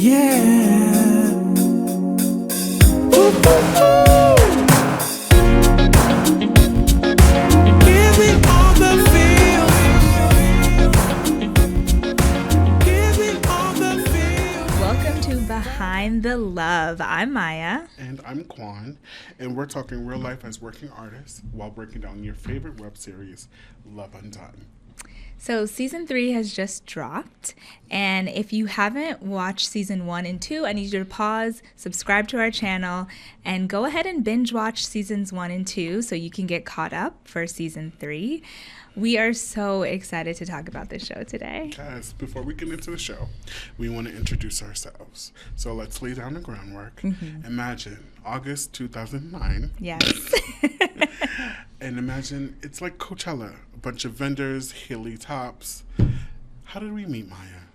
Yeah. Ooh, ooh, ooh. Give me all the feels. Give me all the feels. Welcome to Behind the Love. I'm Maya. And I'm Quan, and we're talking real life as working artists while breaking down your favorite web series, Love Undone. So season 3 has just dropped, and if you haven't watched season 1 and 2, I need you to pause, subscribe to our channel, and go ahead and binge watch seasons 1 and 2 so you can get caught up for season 3. We are so excited to talk about this show today. Guys, before we get into the show, we want to introduce ourselves. So let's lay down the groundwork. Imagine August 2009. Yes. And imagine it's like Coachella, a bunch of vendors, Healy tops. How did we meet, Maya?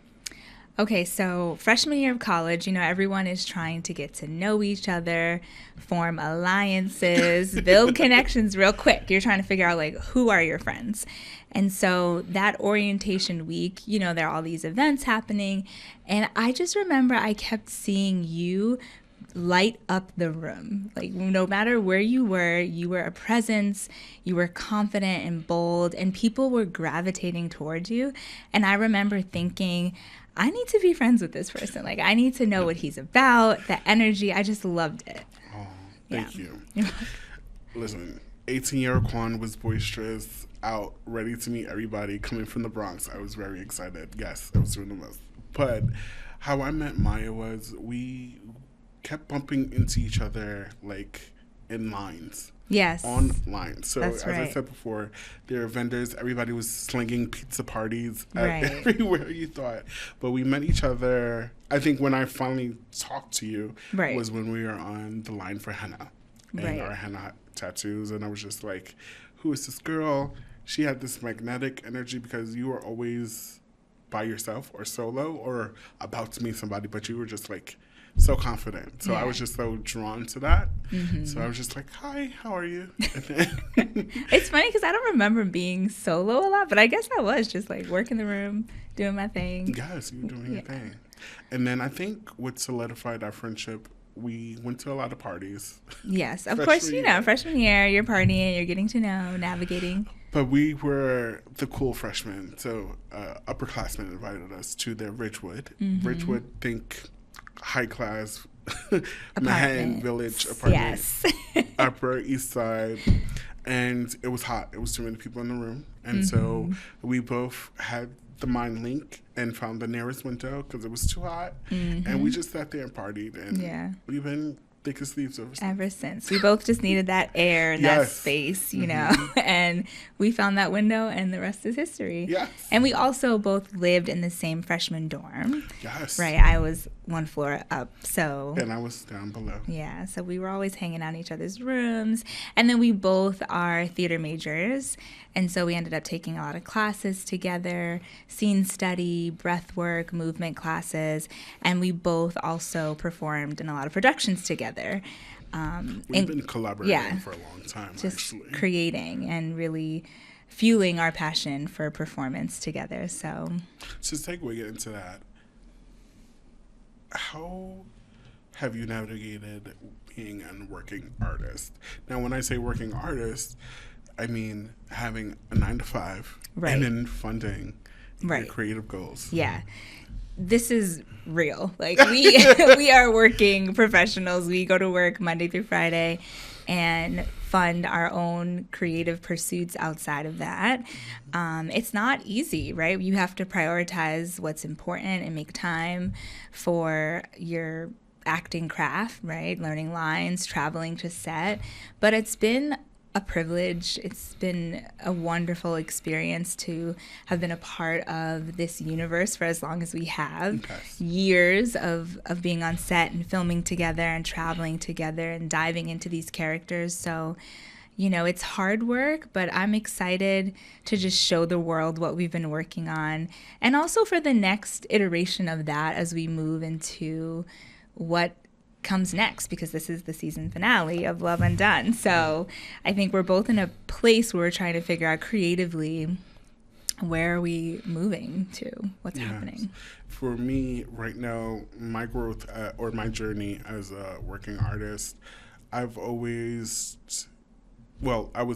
Okay, so freshman year of college, everyone is trying to get to know each other, form alliances, build connections real quick. You're trying to figure out, who are your friends? And so that orientation week, there are all these events happening. And I just remember I kept seeing you light up the room. No matter where you were a presence, you were confident and bold, and people were gravitating towards you. And I remember thinking, I need to be friends with this person. I need to know what he's about, the energy. I just loved it. Oh, thank you. Listen, 18-year-old Quan was boisterous, out, ready to meet everybody, coming from the Bronx. I was very excited. Yes, I was doing the most. But how I met Maya was we kept bumping into each other in lines. Yes. Online. So That's as right. I said before, there are vendors. Everybody was slinging pizza parties Right. everywhere you thought. But we met each other. I think when I finally talked to you Right. was when we were on the line for henna and Right. our henna tattoos. And I was just like, who is this girl? She had this magnetic energy because you were always by yourself or solo or about to meet somebody, but you were just so confident. So I was just so drawn to that. So I was just like, hi, how are you? It's funny because I don't remember being solo a lot, but I guess I was just working the room, doing my thing. Yes, you were doing your thing. And then I think what solidified our friendship, we went to a lot of parties. Yes, of course, Freshman year. freshman year, you're partying, you're getting to know, navigating. But we were the cool freshmen. So upperclassmen invited us to their Ridgewood. Ridgewood, think high class Manhattan Village apartment. Yes. Upper East Side. And it was hot. It was too many people in the room. And so we both had the mind link and found the nearest window because it was too hot. And we just sat there and partied. And we've been thick as thieves ever since. We both just needed that air and that space, and we found that window and the rest is history. Yes. And we also both lived in the same freshman dorm. Yes. Right. I was one floor up. So. And I was down below. Yeah. So we were always hanging out in each other's rooms. And then we both are theater majors. And so we ended up taking a lot of classes together, scene study, breath work, movement classes, and we both also performed in a lot of productions together. We've been collaborating for a long time, just actually. Creating and really fueling our passion for performance together. So to segue into that, how have you navigated being a working artist? Now, when I say working artist, I mean having a 9-to-5 Right. and then funding your Right. creative goals. Yeah. This is real. We are working professionals. We go to work Monday through Friday and fund our own creative pursuits outside of that. It's not easy, right? You have to prioritize what's important and make time for your acting craft, right? Learning lines, traveling to set. But it's been a privilege. It's been a wonderful experience to have been a part of this universe for as long as we have. Yes. Years of being on set and filming together and traveling together and diving into these characters. So, it's hard work, but I'm excited to just show the world what we've been working on. And also for the next iteration of that as we move into what comes next, because this is the season finale of Love Undone. So I think we're both in a place where we're trying to figure out creatively Where are we moving to? What's happening? For me, right now, my growth or my journey as a working artist, I was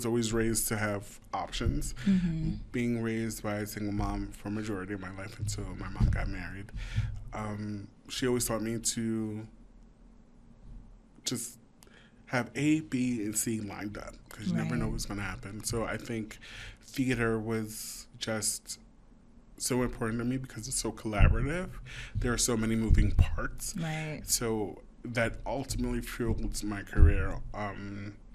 always raised to have options. Being raised by a single mom for a majority of my life until my mom got married, she always taught me to just have A, B, and C lined up because you never know what's going to happen. So I think theater was just so important to me because it's so collaborative. There are so many moving parts. Right. So that ultimately fuels my career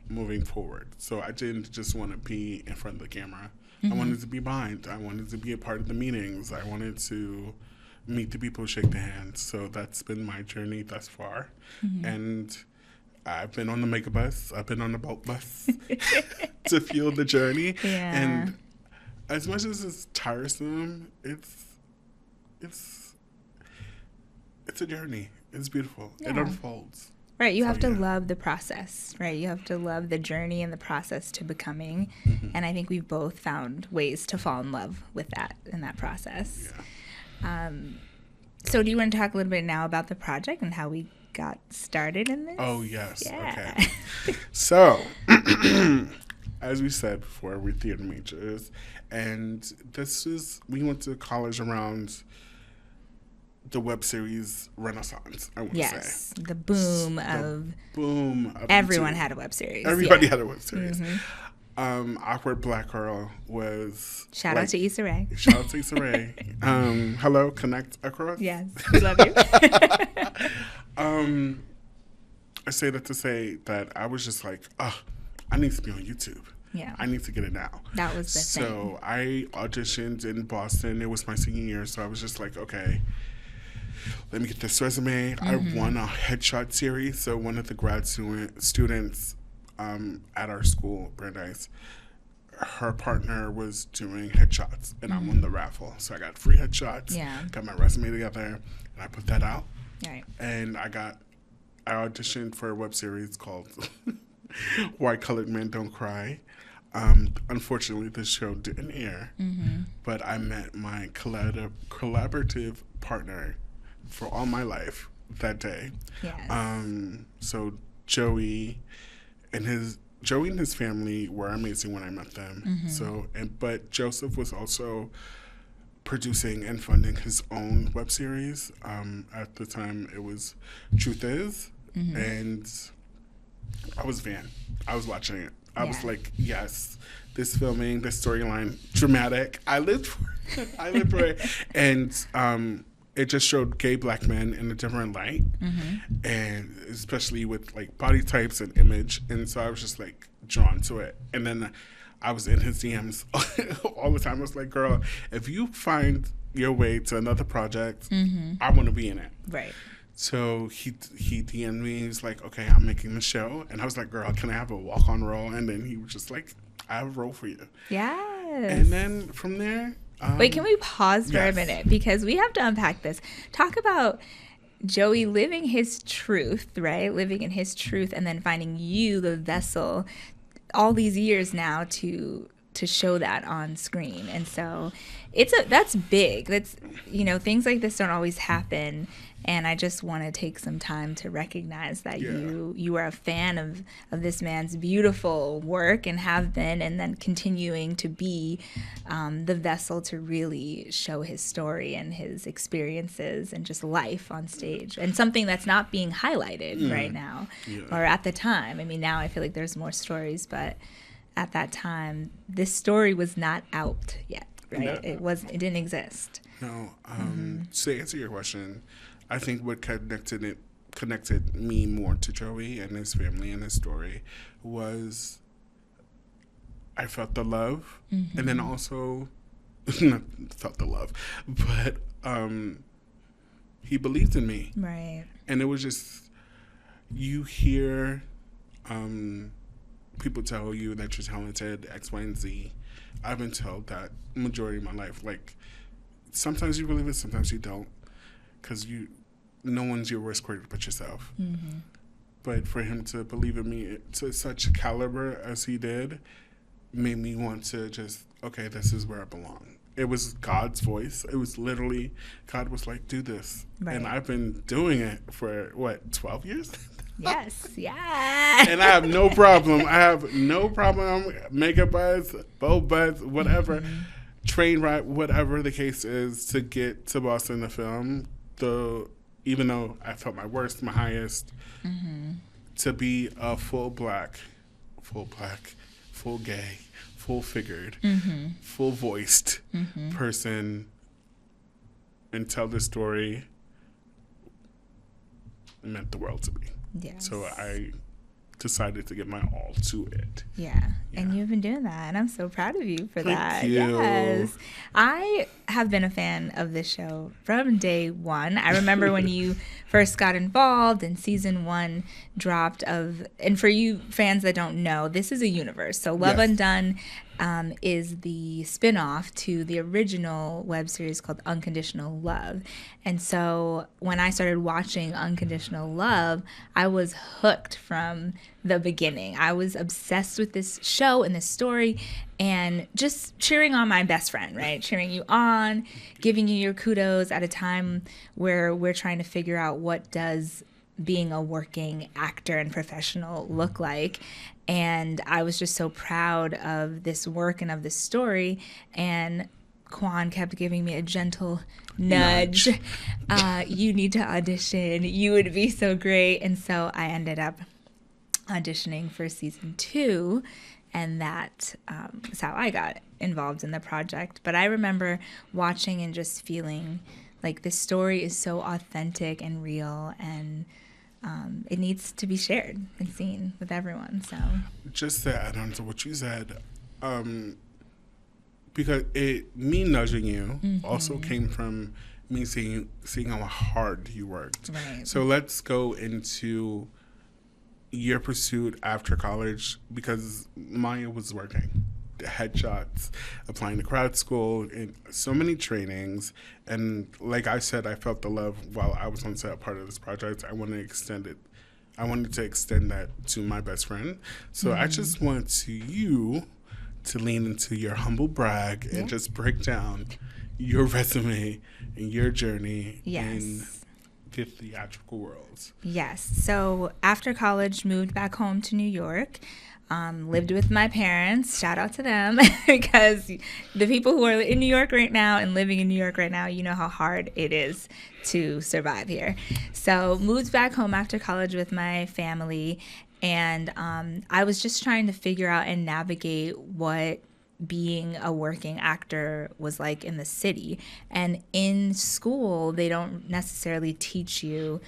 moving forward. So I didn't just want to be in front of the camera. I wanted to be behind. I wanted to be a part of the meetings. I wanted to meet the people, shake their hands. So that's been my journey thus far. And I've been on the mega bus. I've been on the boat bus to fuel the journey. Yeah. And as much as it's tiresome, it's a journey. It's beautiful. It unfolds. Right, you have to love the process, right? You have to love the journey and the process to becoming. And I think we've both found ways to fall in love with that in that process. So do you want to talk a little bit now about the project and how we got started in this? Oh, yes. Yeah. Okay. So, as we said before, we're theater majors. And we went to college around the web series renaissance, I want to say. The boom of everyone had a web series. Everybody had a web series. Awkward Black Girl was shout out to Issa Rae. Shout out to Issa Rae. Hello, connect across. Yes, we love you. I say that to say that I was just like, I need to be on YouTube. Yeah. I need to get it now. That was the thing. So I auditioned in Boston. It was my senior year, so I was just like, okay, let me get this resume. I won a headshot series. So one of the grad students at our school, Brandeis, her partner was doing headshots, and I won the raffle. So I got free headshots. Yeah. Got my resume together, and I put that out. Right. And I auditioned for a web series called Why Colored Men Don't Cry. Unfortunately, this show didn't air, but I met my collaborative partner for all my life that day. Yes. So Joey and his family were amazing when I met them. But Joseph was also producing and funding his own web series. At the time, it was Truth Is, and I was a fan. I was watching it. I was like, yes, this filming, this storyline, dramatic. I lived for it. And it just showed gay black men in a different light, and especially with like body types and image. And so I was just like drawn to it. And then I was in his DMs all the time. I was like, girl, if you find your way to another project, I want to be in it. Right. So he DM'd me. He's like, okay, I'm making the show. And I was like, girl, can I have a walk-on role? And then he was just like, I have a role for you. Yes. And then from there... Wait, can we pause for a minute? Because we have to unpack this. Talk about Joey living his truth, right? Living in his truth, and then finding you, the vessel, all these years now to show that on screen. And so that's big. That's, things like this don't always happen. And I just want to take some time to recognize that you are a fan of this man's beautiful work and have been, and then continuing to be the vessel to really show his story and his experiences and just life on stage. And something that's not being highlighted right now or at the time. I mean, now I feel like there's more stories, but at that time, this story was not out yet, right? No. It didn't exist. No. To answer your question, I think what connected me more to Joey and his family and his story was I felt the love, and then also not felt the love, but he believed in me. Right. And it was just, you hear people tell you that you're talented, X, Y, and Z. I've been told that majority of my life. Like, sometimes you believe it, sometimes you don't, because no one's your worst critic but yourself. But for him to believe in me to such a caliber as he did made me want to just, okay, this is where I belong. it was God's voice. It was literally, God was like, do this. Right. And I've been doing it for, 12 years? Yes, yeah. And I have no problem. I have no problem. Makeup buzz, bow buzz, whatever, train ride, whatever the case is, to get to Boston to film. Even though I felt my worst, my highest, to be a full black, full gay, full figured, full voiced person and tell this story meant the world to me. Yes. So I decided to give my all to it. Yeah. And you've been doing that, and I'm so proud of you for that. Thank you. Yes. I have been a fan of this show from day one. I remember when you first got involved and season 1 dropped and for you fans that don't know, this is a universe. So Love Undone is the spin-off to the original web series called Unconditional Love. And so when I started watching Unconditional Love, I was hooked from the beginning. I was obsessed with this show and this story and just cheering on my best friend, right? Cheering you on, giving you your kudos at a time where we're trying to figure out what does being a working actor and professional look like. And I was just so proud of this work and of this story. And Quan kept giving me a gentle nudge. You need to audition. You would be so great. And so I ended up auditioning for season 2. And that is how I got involved in the project. But I remember watching and just feeling like this story is so authentic and real, and it needs to be shared and seen with everyone. So just to add on to what you said, because me nudging you also came from me seeing how hard you worked. Right. So let's go into your pursuit after college, because Maya was working. The headshots, applying to grad school, and so many trainings. And like I said, I felt the love while I was on set part of this project. I wanted to extend it. I wanted to extend that to my best friend. So I just want you to lean into your humble brag and just break down your resume and your journey in the theatrical world. Yes. So after college, moved back home to New York. Lived with my parents. Shout out to them, because the people who are in New York right now and living in New York right now, you know how hard it is to survive here. So moved back home after college with my family, and I was just trying to figure out and navigate what being a working actor was like in the city. And in school, they don't necessarily teach you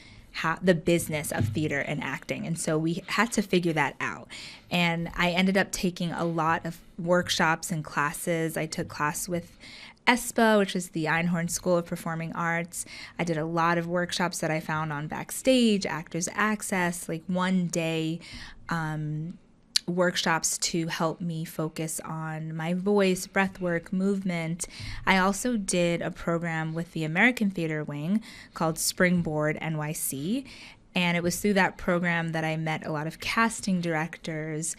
the business of theater and acting. And so we had to figure that out. And I ended up taking a lot of workshops and classes. I took class with ESPA, which is the Einhorn School of Performing Arts. I did a lot of workshops that I found on Backstage, Actors Access, like one-day workshops to help me focus on my voice, breath work, movement. I also did a program with the American Theater Wing called Springboard NYC, and it was through that program that I met a lot of casting directors.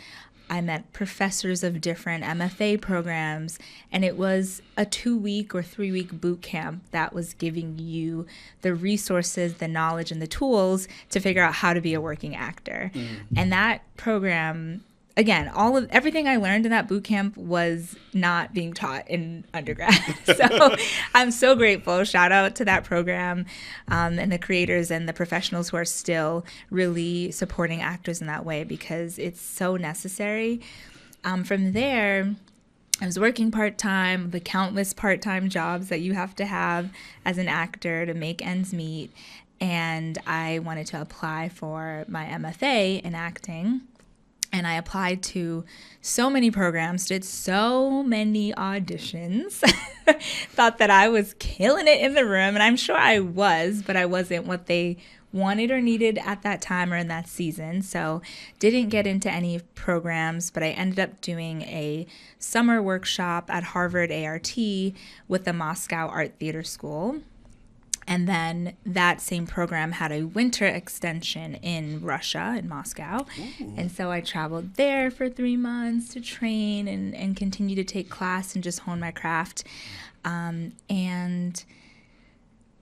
I met professors of different MFA programs, and it was a 2-week or 3-week boot camp that was giving you the resources, the knowledge, and the tools to figure out how to be a working actor. And that program, again, everything I learned in that boot camp was not being taught in undergrad. So I'm so grateful. Shout out to that program and the creators and the professionals who are still really supporting actors in that way, because it's so necessary. From there, I was working part-time, the countless part-time jobs that you have to have as an actor to make ends meet. And I wanted to apply for my MFA in acting. And I applied to so many programs, did so many auditions, thought that I was killing it in the room. And I'm sure I was, but I wasn't what they wanted or needed at that time or in that season. So didn't get into any programs, but I ended up doing a summer workshop at Harvard ART with the Moscow Art Theater School. And then that same program had a winter extension in Russia, in Moscow. Ooh. And so I traveled there for 3 months to train and continue to take class and just hone my craft. And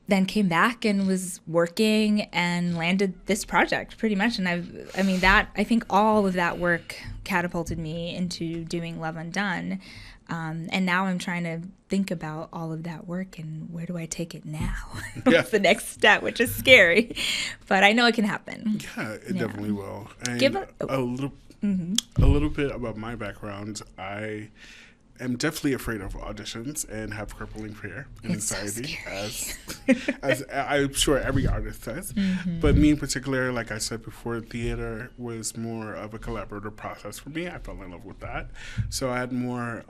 then came back and was working and landed this project pretty much. And I think all of that work catapulted me into doing Love Undone. And now I'm trying to think about all of that work and where do I take it now? What's the next step, which is scary, but I know it can happen. Yeah, it definitely will. And Give a little bit about my background. I am definitely afraid of auditions and have crippling fear and anxiety, as I'm sure every artist does. But me in particular, like I said before, theater was more of a collaborative process for me. I fell in love with that. So I had more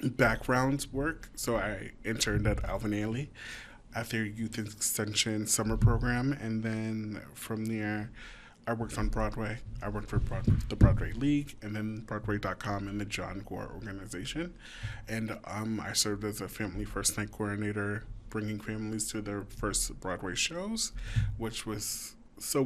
background work. So I interned at Alvin Ailey at their youth extension summer program. And then from there, I worked on Broadway. I worked for the Broadway League and then Broadway.com and the John Gore organization. And I served as a family first night coordinator, bringing families to their first Broadway shows, which was so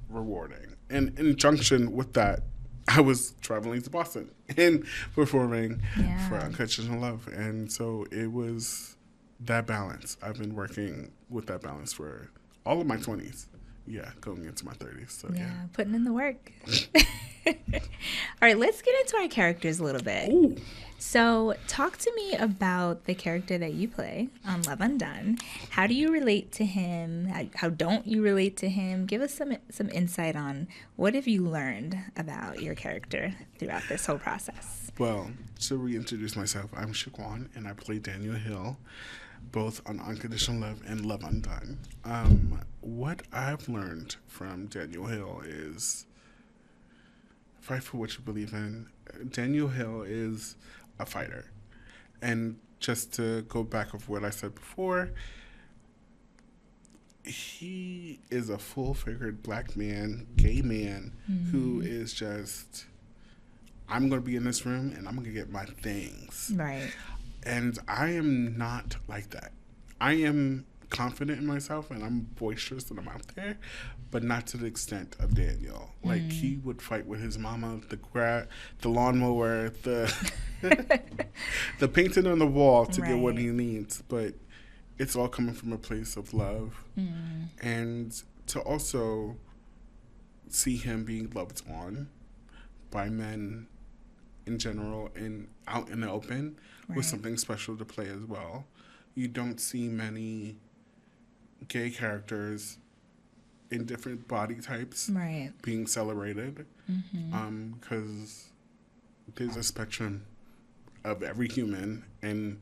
rewarding. And in conjunction with that, I was traveling to Boston and performing for Unconditional Love. And so it was that balance. I've been working with that balance for all of my 20s. Yeah, going into my 30s. So yeah, putting in the work. All right, let's get into our characters a little bit. Ooh. So talk to me about the character that you play on Love Undone. How do you relate to him? How don't you relate to him? Give us some insight on what have you learned about your character throughout this whole process. Well, to reintroduce myself, I'm Shaquan, and I play Daniel Hill, both on Unconditional Love and Love Undone. What I've learned from Daniel Hill is fight for what you believe in. Daniel Hill is a fighter. And just to go back of what I said before, he is a full-figured black man, gay man, who is just, I'm going to be in this room and I'm going to get my things. Right. And I am not like that. I am confident in myself and I'm boisterous and I'm out there, but not to the extent of Daniel. Like he would fight with his mama, the lawnmower, the the painting on the wall to get what he needs. But it's all coming from a place of love, and to also see him being loved on by men in general and out in the open was something special to play as well. You don't see many gay characters in different body types being celebrated, because there's a spectrum of every human, and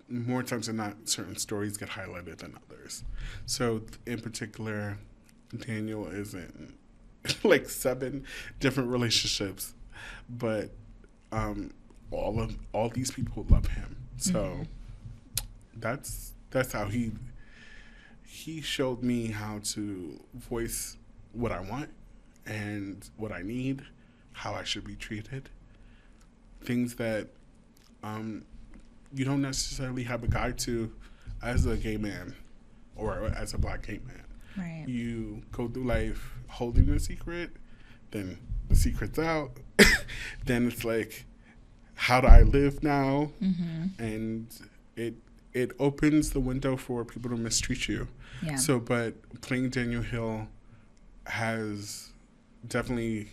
more times than not, certain stories get highlighted than others. So in particular, Daniel is in like 7 different relationships, but all these people love him. So that's how he showed me how to voice what I want and what I need, how I should be treated. Things that you don't necessarily have a guide to as a gay man or as a black gay man. Right. You go through life holding a secret, then the secret's out, then it's like, how do I live now? And it opens the window for people to mistreat you. Yeah. So, but playing Daniel Hill has definitely,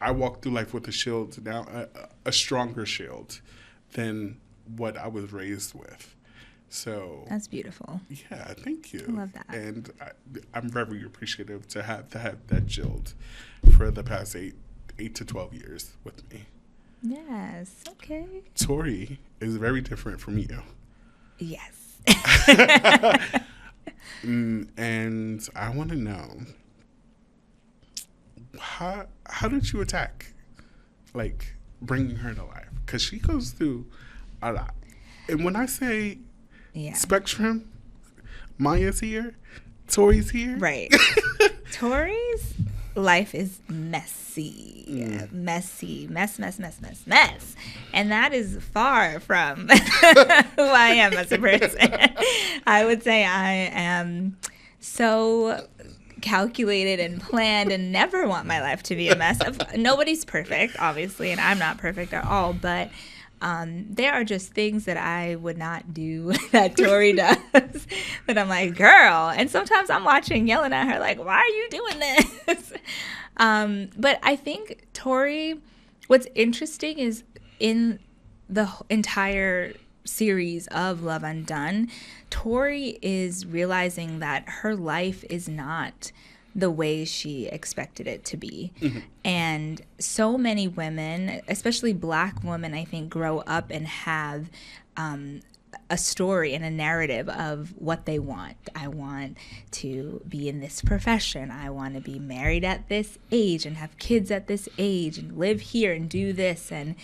I walk through life with a shield now, a stronger shield than what I was raised with. So that's beautiful. Yeah, thank you. I love that. And I'm very appreciative to have that shield for the past 8 to 12 years with me. Yes. Okay. Tori is very different from you. Yes. And I want to know, how did you attack, like, bringing her to life? Because she goes through a lot. And when I say spectrum, Maya's here, Tori's here. Right. Tori's life is messy. Messy. Mess. And that is far from who I am as a person. I would say I am so calculated and planned and never want my life to be a mess. Nobody's perfect, obviously, and I'm not perfect at all, but there are just things that I would not do that Tori does that I'm like, girl. And sometimes I'm watching, yelling at her like, why are you doing this? But I think Tori, what's interesting is in the entire series of Love Undone, Tori is realizing that her life is not the way she expected it to be. Mm-hmm. And so many women, especially Black women, I think, grow up and have a story and a narrative of what they want. I want to be in this profession. I want to be married at this age and have kids at this age and live here and do this, and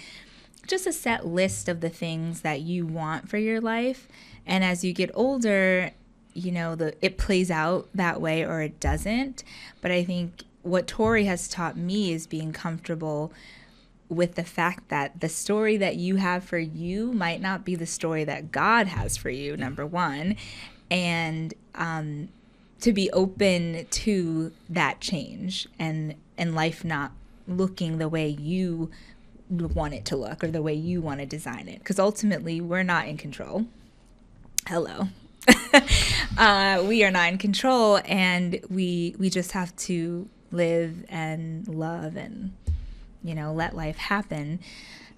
just a set list of the things that you want for your life. And as you get older, you know, it plays out that way or it doesn't. But I think what Tori has taught me is being comfortable with the fact that the story that you have for you might not be the story that God has for you, number one. And to be open to that change and life not looking the way you want it to look or the way you want to design it. Because ultimately, we're not in control. Hello. We are not in control, and we just have to live and love and, you know, let life happen.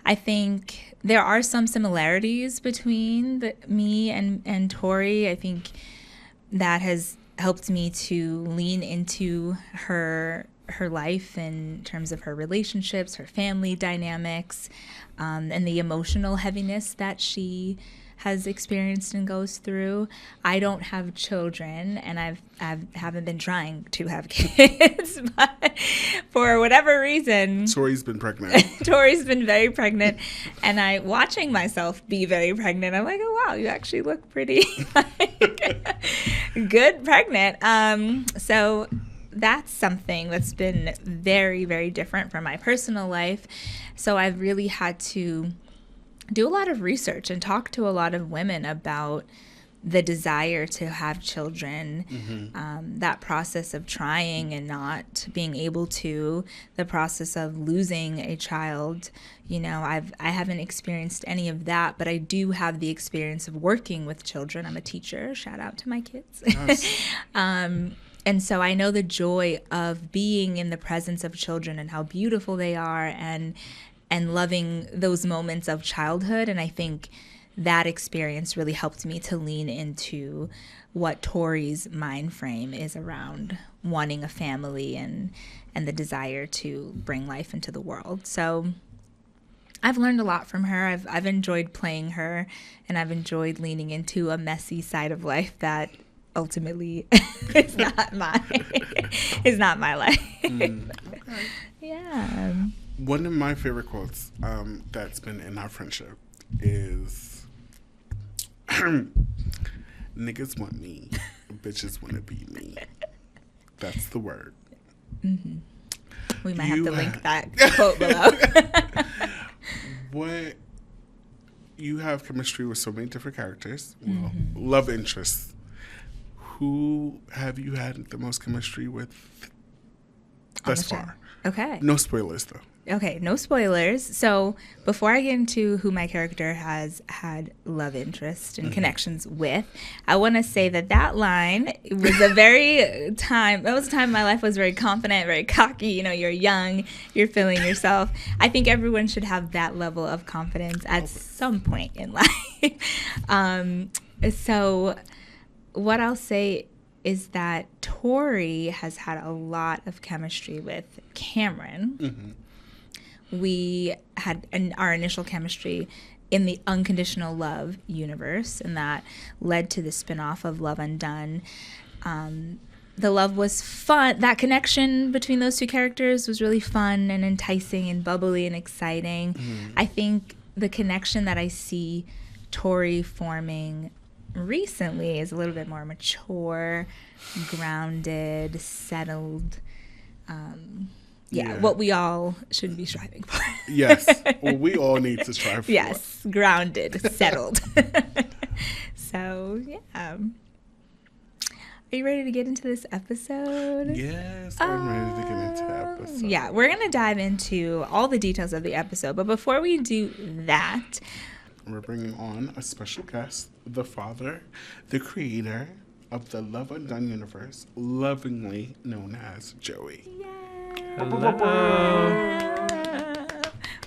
I think there are some similarities between me and Tori. I think that has helped me to lean into her life in terms of her relationships, her family dynamics, and the emotional heaviness that she has experienced and goes through. I don't have children, and I haven't been trying to have kids, but for whatever reason, Tori's been pregnant. Tori's been very pregnant, and watching myself be very pregnant, I'm like, oh wow, you actually look pretty good pregnant. So that's something that's been very, very different from my personal life. So I've really had to do a lot of research and talk to a lot of women about the desire to have children, that process of trying and not being able to, the process of losing a child. You know, I haven't experienced any of that, but I do have the experience of working with children. I'm a teacher. Shout out to my kids. Nice. And so I know the joy of being in the presence of children and how beautiful they are, and loving those moments of childhood. And I think that experience really helped me to lean into what Tori's mind frame is around wanting a family and the desire to bring life into the world. So I've learned a lot from her. I've enjoyed playing her, and I've enjoyed leaning into a messy side of life that ultimately is not my life. Okay. Yeah. One of my favorite quotes that's been in our friendship is, niggas want me, bitches want to be me. That's the word. Mm-hmm. We might have to link that quote below. What, you have chemistry with so many different characters, love interests. Who have you had the most chemistry with thus far? Okay. No spoilers, though. Okay, no spoilers. So before I get into who my character has had love interest and connections with, I want to say that line was a time in my life I was very confident, very cocky. You know, you're young, you're feeling yourself. I think everyone should have that level of confidence at some point in life. So what I'll say is that Tori has had a lot of chemistry with Cameron. Mm-hmm. We had our initial chemistry in the unconditional love universe, and that led to the spinoff of Love Undone. The love was fun. That connection between those two characters was really fun and enticing and bubbly and exciting. Mm-hmm. I think the connection that I see Tori forming recently is a little bit more mature, grounded, settled. Yeah. what we all should be striving for. Yes. Well, we all need to strive for. Yes, grounded, settled. So, yeah. Are you ready to get into this episode? Yes, I'm ready to get into the episode. Yeah, we're going to dive into all the details of the episode. But before we do that, We're bringing on a special guest, the father, the creator of the Love Undone universe, lovingly known as Joey. Hello.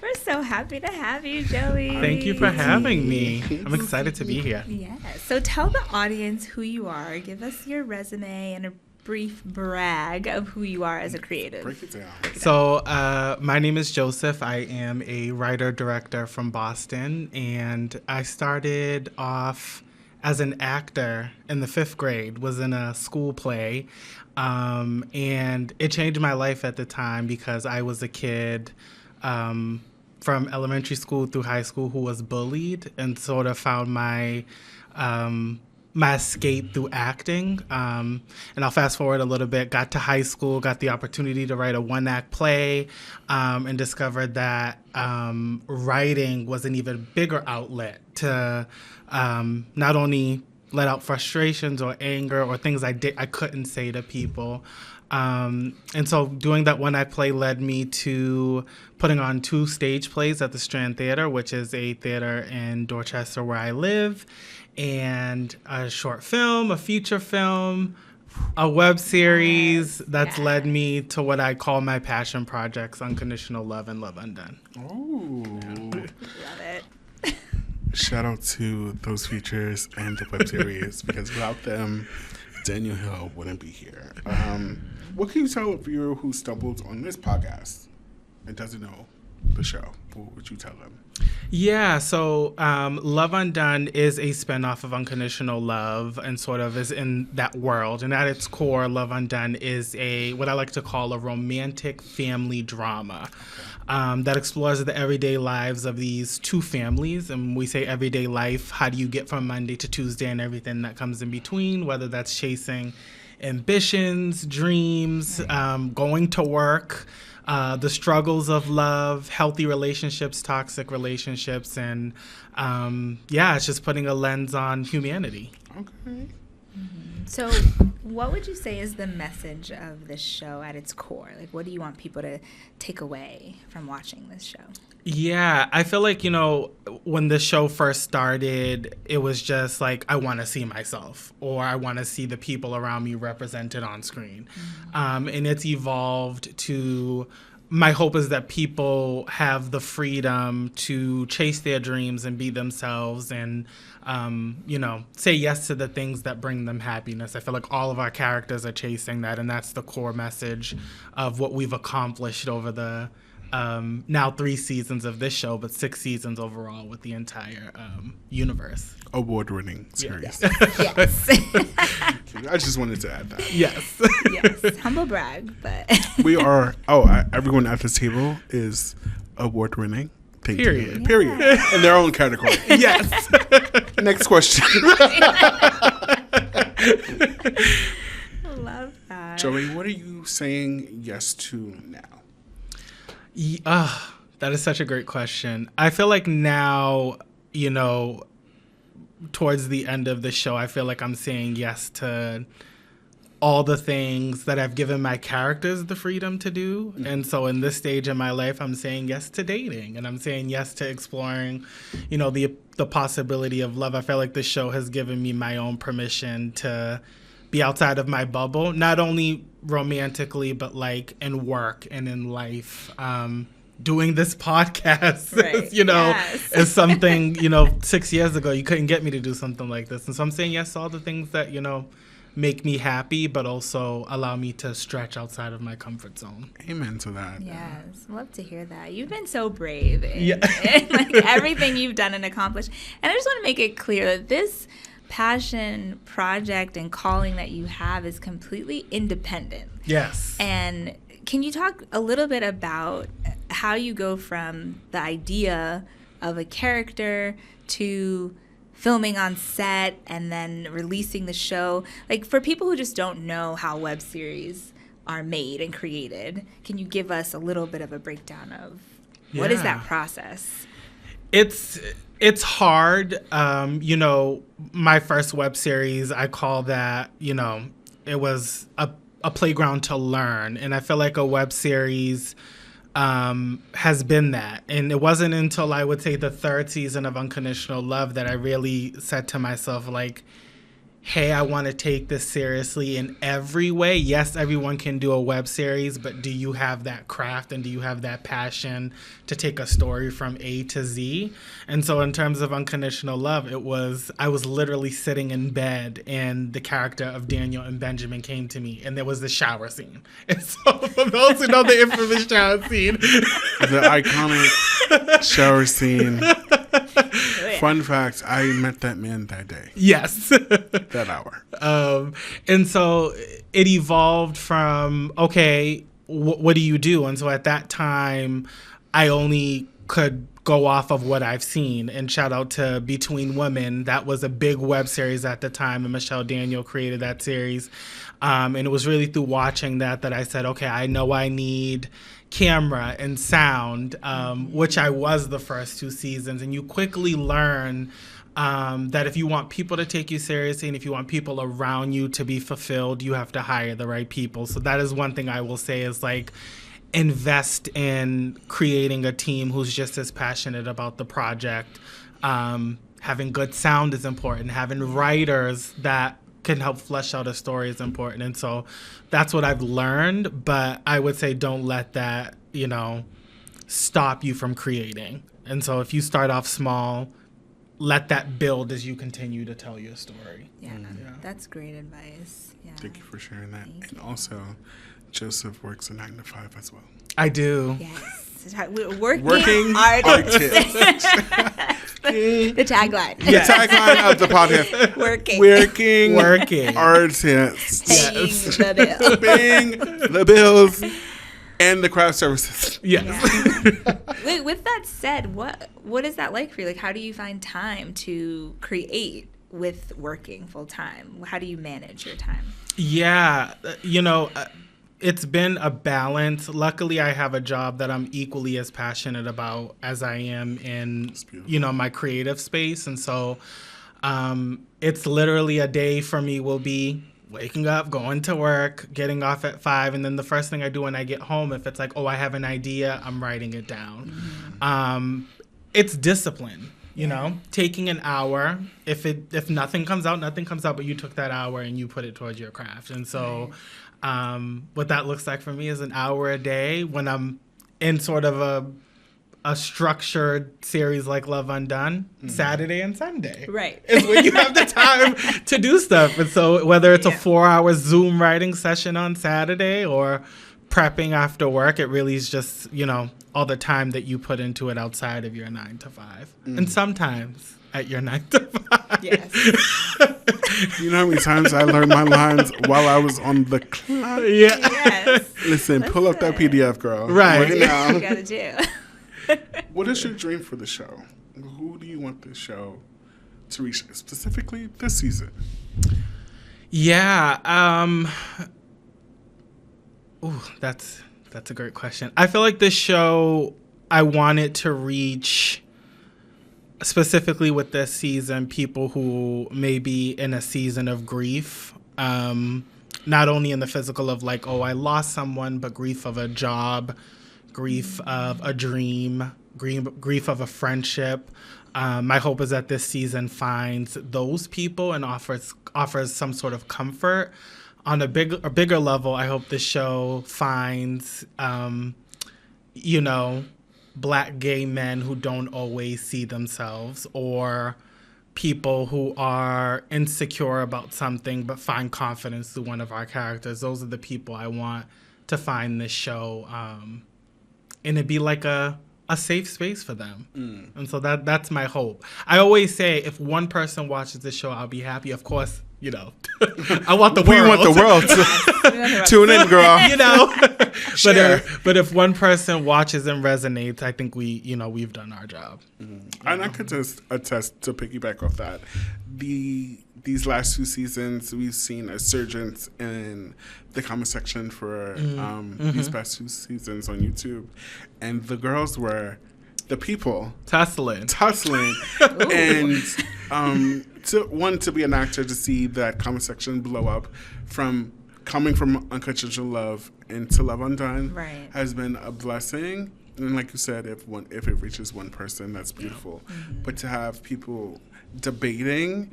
we're so happy to have you, Joey. Thank you for having me. I'm excited to be here. Yeah. So tell the audience who you are. Give us your resume and a brief brag of who you are as a creative. Break it down. So, my name is Joseph. I am a writer-director from Boston, and I started off as an actor in the 5th grade, was in a school play, and it changed my life at the time because I was a kid from elementary school through high school who was bullied and sort of found my escape through acting. And I'll fast forward a little bit, got to high school, got the opportunity to write a 1-act play, and discovered that writing was an even bigger outlet to not only let out frustrations or anger or things I couldn't say to people. And so doing that 1-act play led me to putting on 2 stage plays at the Strand Theater, which is a theater in Dorchester where I live, and a short film, a feature film, a web series that's led me to what I call my passion projects, Unconditional Love and Love Undone. Oh. Love it. Shout out to those features and the web series because without them, Daniel Hill wouldn't be here. What can you tell a viewer who stumbled on this podcast and doesn't know the show? What would you tell them? Yeah, so Love Undone is a spinoff of Unconditional Love and sort of is in that world. And at its core, Love Undone is what I like to call a romantic family drama that explores the everyday lives of these 2 families. And when we say everyday life, how do you get from Monday to Tuesday and everything that comes in between, whether that's chasing ambitions, dreams, going to work, the struggles of love, healthy relationships, toxic relationships, and it's just putting a lens on humanity. Okay. So what would you say is the message of this show at its core? Like, what do you want people to take away from watching this show? Yeah, I feel like, when the show first started, it was just like, I want to see myself, or I want to see the people around me represented on screen. And it's evolved to, my hope is that people have the freedom to chase their dreams and be themselves and, say yes to the things that bring them happiness. I feel like all of our characters are chasing that, and that's the core message of what we've accomplished over the now 3 seasons of this show, but 6 seasons overall with the entire universe. Award-winning series. Yes. I just wanted to add that. Yes. Yes. Humble brag, but We are, everyone at this table is award-winning. Thank you. Period. Period. In their own category. Yes. Next question. love that. Joey, what are you saying yes to now? That is such a great question. I feel like now, towards the end of the show, I feel like I'm saying yes to all the things that I've given my characters the freedom to do. And so in this stage in my life, I'm saying yes to dating, and I'm saying yes to exploring, the possibility of love. I feel like this show has given me my own permission to be outside of my bubble, not only romantically, but like in work and in life. Doing this podcast, Right. Yes. is something, 6 years ago, you couldn't get me to do something like this. And so I'm saying yes to all the things that, make me happy, but also allow me to stretch outside of my comfort zone. Amen to that. Yes, love to hear that. You've been so brave in, Yeah. in like everything you've done and accomplished. And I just want to make it clear that this passion project and calling that you have is completely independent. Yes. And can you talk a little bit about how you go from the idea of a character to filming on set and then releasing the show? Like, for people who just don't know how web series are made and created. Can you give us a little bit of a breakdown of what is that process? It's hard. My first web series, I call that, it was a playground to learn. And I feel like a web series has been that. And it wasn't until I would say the third season of Unconditional Love that I really said to myself, like, hey, I want to take this seriously in every way. Yes, everyone can do a web series, but do you have that craft and do you have that passion to take a story from A to Z? And so in terms of Unconditional Love, I was literally sitting in bed and the character of Daniel and Benjamin came to me and there was the shower scene. And so for those who know the infamous shower scene. The iconic shower scene. Fun fact, I met that man that day. Yes. That hour. And so it evolved from, okay, what do you do? And so at that time, I only could go off of what I've seen. And shout out to Between Women. That was a big web series at the time, and Michelle Daniel created that series. And it was really through watching that I said, okay, I know I need camera and sound, which I was the first 2 seasons. And you quickly learn that if you want people to take you seriously and if you want people around you to be fulfilled, you have to hire the right people. So that is one thing I will say is, like, invest in creating a team who's just as passionate about the project. Having good sound is important. Having writers that can help flesh out a story is important. And so that's what I've learned. But I would say don't let that, stop you from creating. And so if you start off small, let that build as you continue to tell your story. Yeah, that's great advice. Yeah. Thank you for sharing that. And also, Joseph works a 9 to 5 as well. I do. Yes. Working artist. The tagline. The tagline of the podcast. Working artist. Paying the bill. Paying the bills and the craft services. Yes. Yeah. Wait, with that said, what is that like for you? Like, how do you find time to create with working full time? How do you manage your time? Yeah, it's been a balance. Luckily, I have a job that I'm equally as passionate about as I am in, my creative space. And so it's literally a day for me will be waking up, going to work, getting off at 5. And then the first thing I do when I get home, if it's like, oh, I have an idea, I'm writing it down. Mm-hmm. It's discipline. Taking an hour. If nothing comes out, nothing comes out, but you took that hour and you put it towards your craft. And so what that looks like for me is an hour a day when I'm in sort of a structured series like Love Undone, Saturday and Sunday. Right. Is when you have the time to do stuff. And so whether it's a 4-hour Zoom writing session on Saturday or prepping after work, it really is just, all the time that you put into it outside of your 9 to 5. And sometimes at your 9 to 5. Yes. You know how many times I learned my lines while I was on the clock? Yeah. Yes. Listen, pull up that PDF, girl. Right. Right now. You gotta do. What is your dream for the show? Who do you want this show to reach, specifically this season? Yeah. That's a great question. I feel like this show, I want it to reach, specifically with this season, people who may be in a season of grief. Not only in the physical of like, oh, I lost someone, but grief of a job, grief of a dream, grief of a friendship. My hope is that this season finds those people and offers some sort of comfort. On a bigger level, I hope the show finds, Black gay men who don't always see themselves, or people who are insecure about something but find confidence through one of our characters. Those are the people I want to find this show, and it'd be like a safe space for them. And so that's my hope. I always say if one person watches this show, I'll be happy. Of course, I want the world. We want the world to tune in, girl. Sure. But if one person watches and resonates, I think we've done our job. And I could just attest to piggyback off that. The these last 2 seasons, we've seen a surge in the comment section for these past 2 seasons on YouTube. And the girls were the people. Tussling. And to be an actor, to see that comment section blow up from coming from Unconditional Love into Love Undone has been a blessing. And like you said, if it reaches one person, that's beautiful. But to have people debating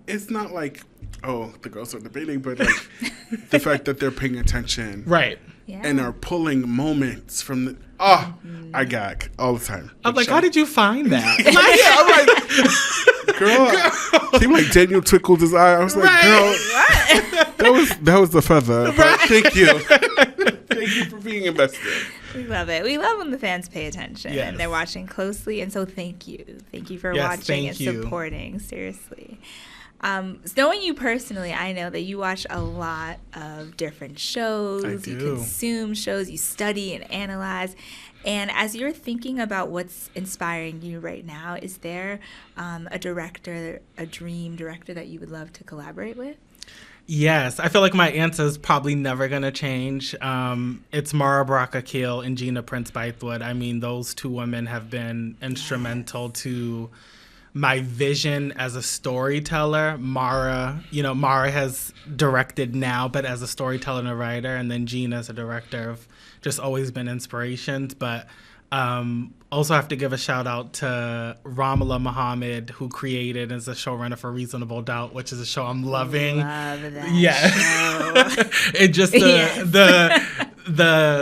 it's not like, oh, the girls are debating, but like the fact that they're paying attention. And are pulling moments from the I gag all the time. I'm like, how did you find that? I'm like, girl. Seemed like Daniel twinkled his eye. I was like, girl, that was the feather. But thank you. Thank you for being invested. We love it. We love when the fans pay attention and they're watching closely. And so thank you. Thank you for watching and supporting. Seriously. Knowing you personally, I know that you watch a lot of different shows. I do. You consume shows. You study and analyze. And as you're thinking about what's inspiring you right now, is there a dream director that you would love to collaborate with? Yes, I feel like my answer is probably never going to change. It's Mara Brock-Akil and Gina Prince Bythewood. I mean, those 2 women have been instrumental to my vision as a storyteller. Mara has directed now, but as a storyteller and a writer, and then Gina as a director have just always been inspirations. But also have to give a shout out to Ramala Muhammad, who created as a showrunner for Reasonable Doubt, which is a show I'm loving. Love that show. It just the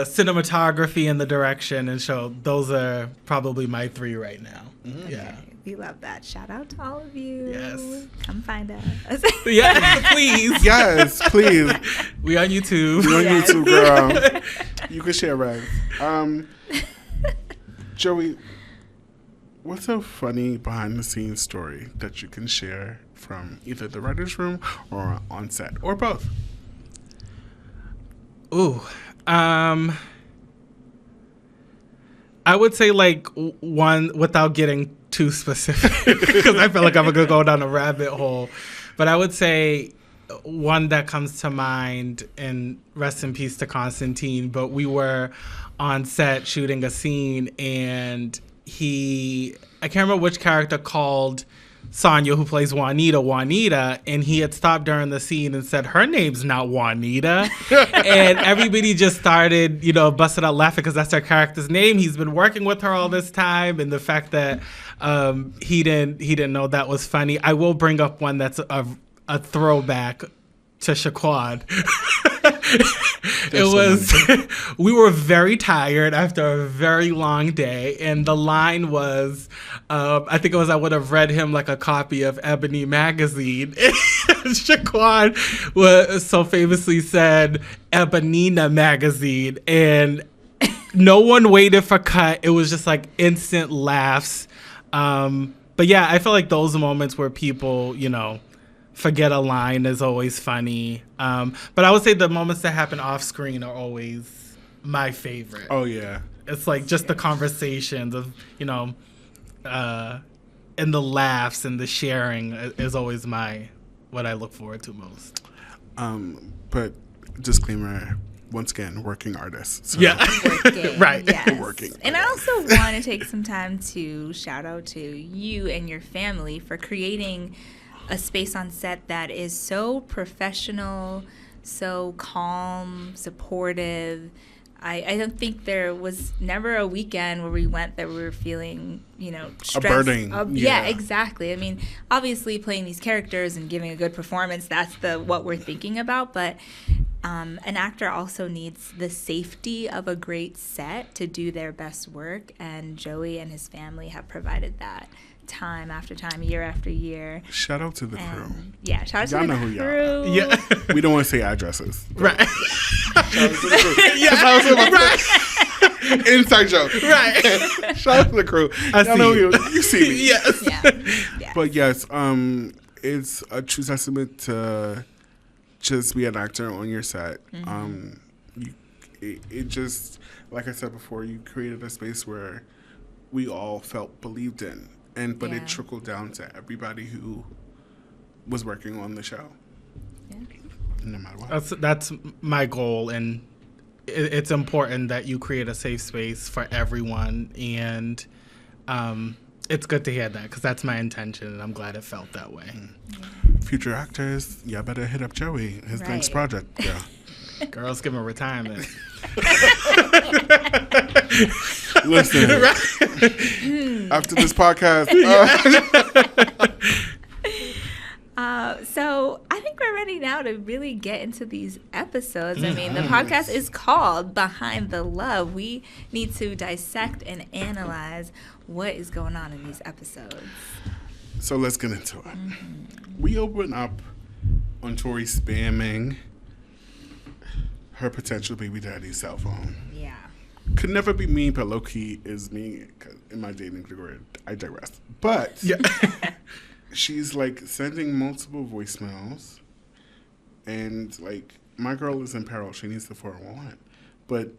cinematography and the direction and show, those are probably my 3 right now. Yeah. We love that. Shout out to all of you. Yes. Come find us. Please. Yes, please. We on YouTube. YouTube, girl. You can share, right? Joey, what's a funny behind-the-scenes story that you can share from either the writer's room or on set, or both? Ooh. I would say like one, without getting too specific, because I feel like I'm going to go down a rabbit hole. But I would say one that comes to mind, and rest in peace to Constantine, but we were on set shooting a scene, and I can't remember which character called Sonia, who plays Juanita, and he had stopped during the scene and said, her name's not Juanita. And everybody just started, busted out laughing because that's her character's name. He's been working with her all this time, and the fact that he didn't know that was funny. I will bring up one that's a throwback to Shaquan. We were very tired after a very long day, and the line was, I think it was, I would have read him like a copy of Ebony magazine. Shaquan was so famously said Ebonina magazine, and no one waited for cut. It was just like instant laughs. But yeah, I feel like those moments where people, forget a line is always funny. But I would say the moments that happen off screen are always my favorite. Oh, yeah. It's like just the conversations of, and the laughs and the sharing is always what I look forward to most. But disclaimer, once again, working artists. So. Yeah. Working, right. Yes. Working. And I also want to take some time to shout out to you and your family for creating a space on set that is so professional, so calm, supportive. I don't think there was never a weekend where we went that we were feeling, stressed. A burden. Yeah, exactly. I mean, obviously playing these characters and giving a good performance, that's what we're thinking about. But an actor also needs the safety of a great set to do their best work. And Joey and his family have provided that time after time, year after year. Shout out to the crew. Yeah, shout out y'all to know the who crew. y'all are. Yeah. We don't want to say addresses. Right. Shout out to the crew. Right. Inside joke. Right. Shout out to the crew. Y'all know you see me. Yes. Yeah. But yes, it's a true testament to just be an actor on your set. It just, like I said before, you created a space where we all felt believed in. But it trickled down to everybody who was working on the show. Yeah. No matter what. That's my goal, and it's important that you create a safe space for everyone, and it's good to hear that because that's my intention, and I'm glad it felt that way. Future actors, y'all better hit up Joey, his next project. Yeah. Girls, give him retirement. Listen, after this podcast, so I think we're ready now to really get into these episodes. I mean, the podcast is called Behind the Love. We need to dissect and analyze what is going on in these episodes. so let's get into it. We open up on Tori spamming her potential baby daddy's cell phone. Yeah. Could never be me, but low-key is me 'cause in my dating career. I digress. But she's like sending multiple voicemails, and like my girl is in peril. She needs the 411. But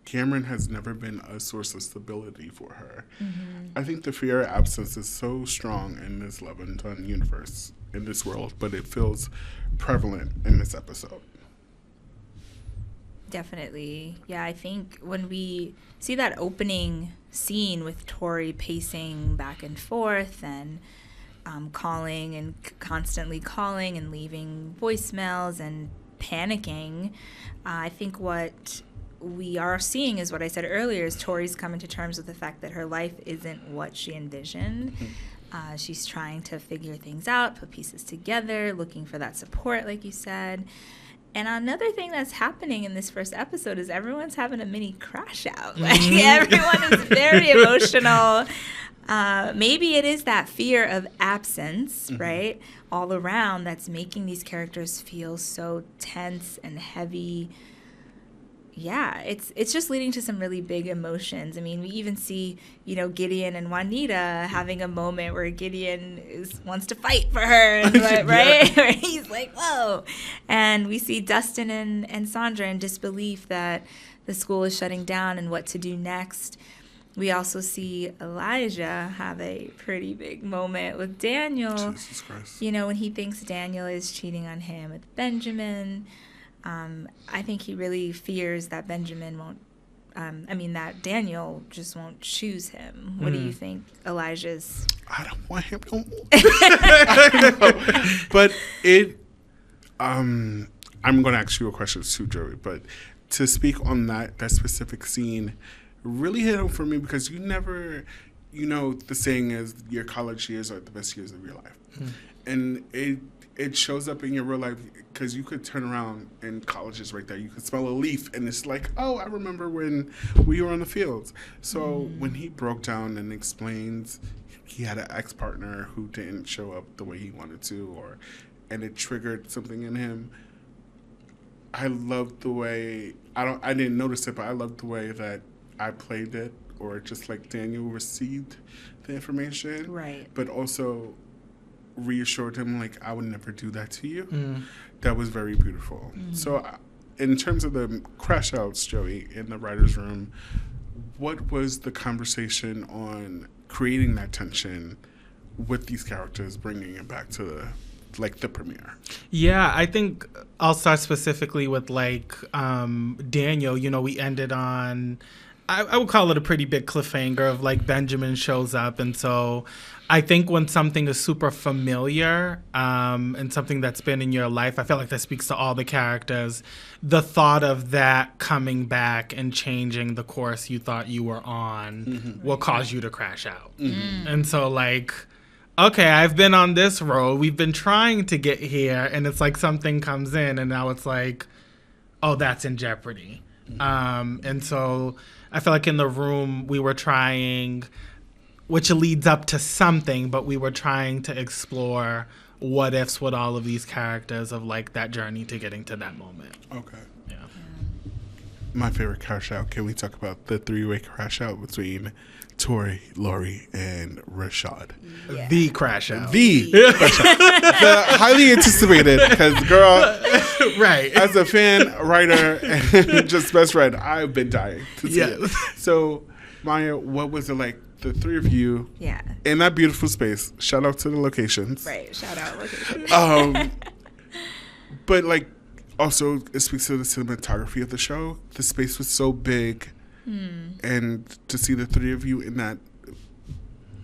Cameron has never been a source of stability for her. I think the fear of absence is so strong in this Love Undone universe, in this world, but it feels prevalent in this episode. Definitely. Yeah, I think when we see that opening scene with Tori pacing back and forth and calling and constantly calling and leaving voicemails and panicking, I think what we are seeing is what I said earlier, is Tori's coming to terms with the fact that her life isn't what she envisioned. She's trying to figure things out, put pieces together, looking for that support, like you said. And another thing that's happening in this first episode is everyone's having a mini crash out. Like, everyone is very emotional. Maybe it is that fear of absence, right, all around that's making these characters feel so tense and heavy. Yeah, it's just leading to some really big emotions. I mean, we even see, Gideon and Juanita having a moment where Gideon wants to fight for her, and, right? Where he's like, whoa. And we see Dustin and Sandra in disbelief that the school is shutting down and what to do next. We also see Elijah have a pretty big moment with Daniel. Jesus Christ. When he thinks Daniel is cheating on him with Benjamin. I think he really fears that Benjamin won't, that Daniel just won't choose him. What do you think Elijah's? I don't want him no more. I know. But I'm going to ask you a question too, Joey, but to speak on that specific scene really hit home for me because you never, the saying is your college years are the best years of your life. And it shows up in your real life because you could turn around and college is right there. You could smell a leaf and it's like, oh, I remember when we were on the fields. So when he broke down and explains he had an ex-partner who didn't show up the way he wanted to, and it triggered something in him, I loved the way, I didn't notice it, but I loved the way that I played it, or just like Daniel received the information. Right. But also reassured him, like, I would never do that to you. That was very beautiful. So in terms of the crash outs, Joey, in the writer's room, what was the conversation on creating that tension with these characters, bringing it back to the premiere? Yeah, I think I'll start specifically with Daniel. We ended on, I would call it a pretty big cliffhanger of Benjamin shows up, and so I think when something is super familiar and something that's been in your life, I feel like that speaks to all the characters. The thought of that coming back and changing the course you thought you were on will cause you to crash out. And so okay, I've been on this road. We've been trying to get here, and it's like something comes in, and now it's like, oh, that's in jeopardy. And so I feel like in the room we were trying, which leads up to something, but we were trying to explore what ifs with all of these characters of that journey to getting to that moment. Okay. Yeah. My favorite crash out. Can we talk about the three-way crash out between Tori, Lori, and Rashad? Yeah. The crash out. The crash out. The highly anticipated, because girl, Right. as a fan, writer, and just best friend, I've been dying to see it. So, Maya, what was it like the three of you Yeah. in that beautiful space. Shout out to the locations. Right. Shout out. But like, also it speaks to the cinematography of the show. The space was so big, and to see the three of you in that